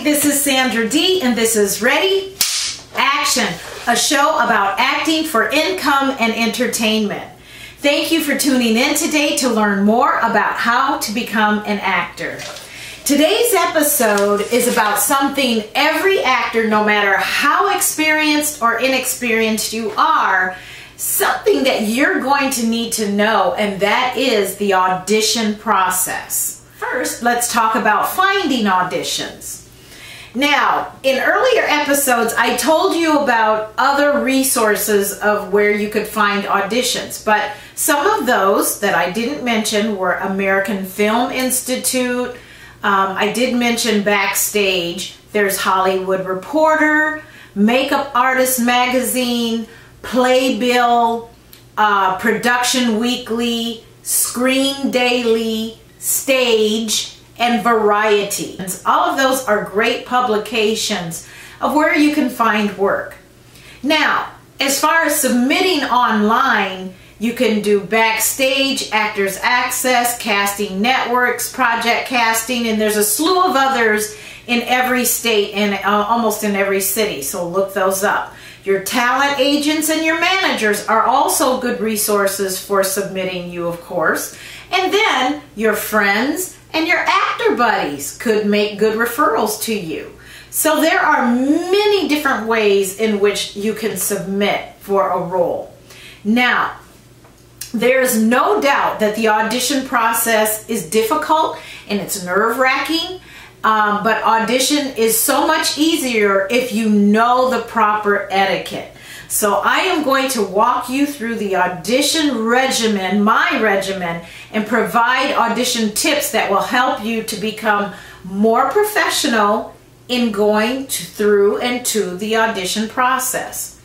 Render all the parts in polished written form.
this is Sandra D, and this is Ready, Action, a show about acting for income and entertainment. Thank you for tuning in today to learn more about how to become an actor. Today's episode is about something every actor, no matter how experienced or inexperienced you are, something that you're going to need to know, and that is the audition process. First, let's talk about finding auditions. Now, in earlier episodes, I told you about other resources of where you could find auditions, but some of those that I didn't mention were American Film Institute. I did mention Backstage. There's Hollywood Reporter, Makeup Artist Magazine, Playbill, Production Weekly, Screen Daily, Stage, and Variety. All of those are great publications of where you can find work. Now, as far as submitting online, you can do Backstage, Actors Access, Casting Networks, Project Casting, and there's a slew of others in every state and almost in every city, so look those up. Your talent agents and your managers are also good resources for submitting you, of course. And then your friends and your actor buddies could make good referrals to you. So there are many different ways in which you can submit for a role. Now, there's no doubt that the audition process is difficult and it's nerve-wracking. But audition is so much easier if you know the proper etiquette. So I am going to walk you through the audition regimen, my regimen, and provide audition tips that will help you to become more professional in going through and to the audition process.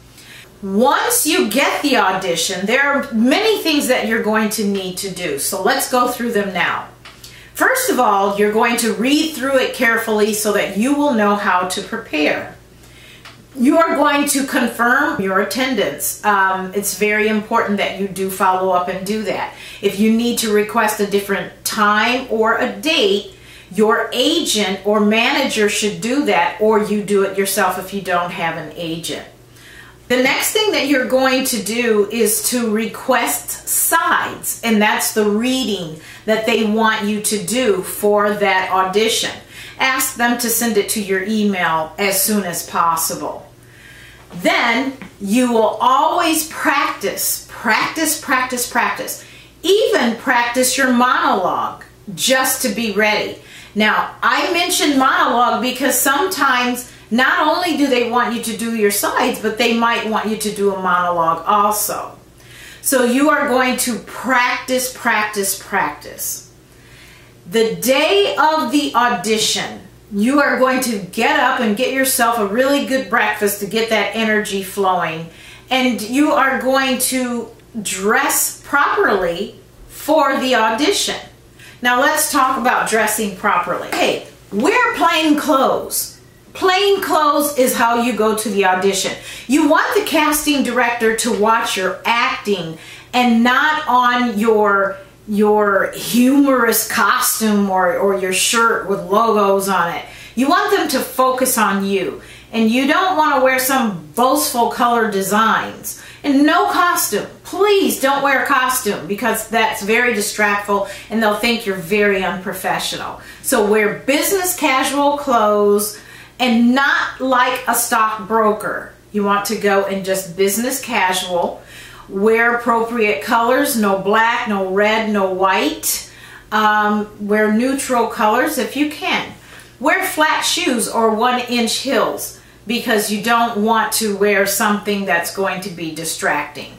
Once you get the audition, there are many things that you're going to need to do. So let's go through them now. First of all, you're going to read through it carefully so that you will know how to prepare. You are going to confirm your attendance. It's very important that you do follow up and do that. If you need to request a different time or a date, your agent or manager should do that, or you do it yourself if you don't have an agent. The next thing that you're going to do is to request sides, and that's the reading that they want you to do for that audition. Ask them to send it to your email as soon as possible. Then you will always practice. Even practice your monologue just to be ready. Now, I mentioned monologue because sometimes not only do they want you to do your sides, but they might want you to do a monologue also. So you are going to practice. The day of the audition, you are going to get up and get yourself a really good breakfast to get that energy flowing. And you are going to dress properly for the audition. Now let's talk about dressing properly. Okay, wear plain clothes. Plain clothes is how you go to the audition. You want the casting director to watch your acting and not on your humorous costume or your shirt with logos on it. You want them to focus on you. And you don't want to wear some boastful color designs. And no costume. Please don't wear a costume because that's very distractful and they'll think you're very unprofessional. So wear business casual clothes and not like a stockbroker. You want to go in just business casual. Wear appropriate colors, no black, no red, no white. Wear neutral colors if you can. Wear flat shoes or 1-inch heels because you don't want to wear something that's going to be distracting.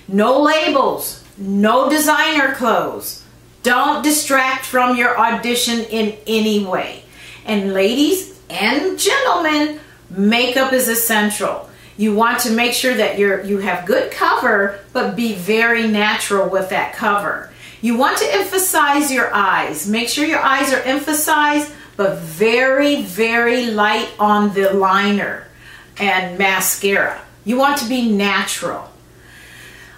No labels, no designer clothes. Don't distract from your audition in any way. And ladies and gentlemen, makeup is essential. You want to make sure that you have good cover, but be very natural with that cover. You want to emphasize your eyes. Make sure your eyes are emphasized, but very, very light on the liner and mascara. You want to be natural.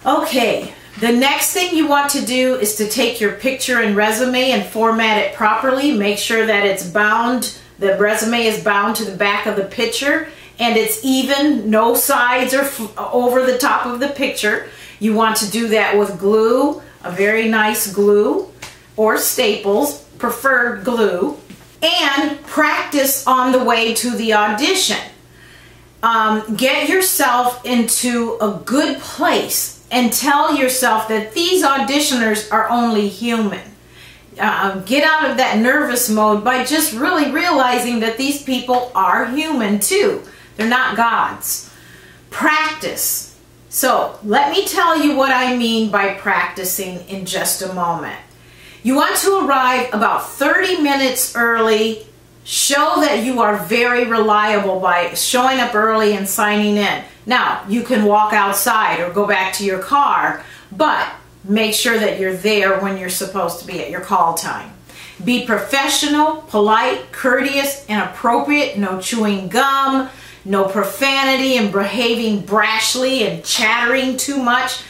Okay, the next thing you want to do is to take your picture and resume and format it properly. Make sure that it's bound The resume is bound to the back of the picture, and it's even, no sides or over the top of the picture. You want to do that with glue, a very nice glue, or staples, preferred glue, and practice on the way to the audition. Get yourself into a good place and tell yourself that these auditioners are only human. Get out of that nervous mode by just really realizing that these people are human too. They're not gods. Practice. So let me tell you what I mean by practicing in just a moment. You want to arrive about 30 minutes early. Show that you are very reliable by showing up early and signing in. Now, you can walk outside or go back to your car, but make sure that you're there when you're supposed to be at your call time. Be professional, polite, courteous, and appropriate. No chewing gum, no profanity and behaving brashly and chattering too much.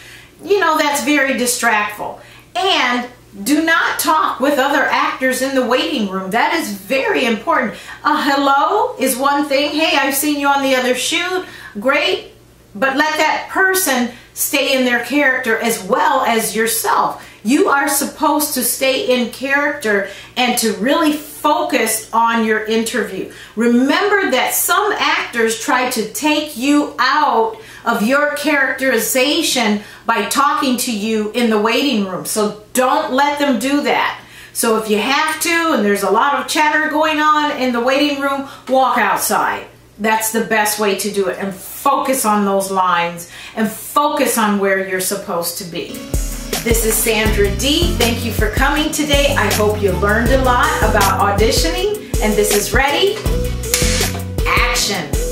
You know, that's very distractful. And do not talk with other actors in the waiting room. That is very important. Hello is one thing. Hey, I've seen you on the other shoot. Great. But let that person stay in their character as well as yourself. You are supposed to stay in character and to really focus on your interview. Remember that some actors try to take you out of your characterization by talking to you in the waiting room. So don't let them do that. So if you have to, and there's a lot of chatter going on in the waiting room, walk outside. That's the best way to do it, and focus on those lines and focus on where you're supposed to be. This is Sandra D. Thank you for coming today. I hope you learned a lot about auditioning, and this is Ready, Action.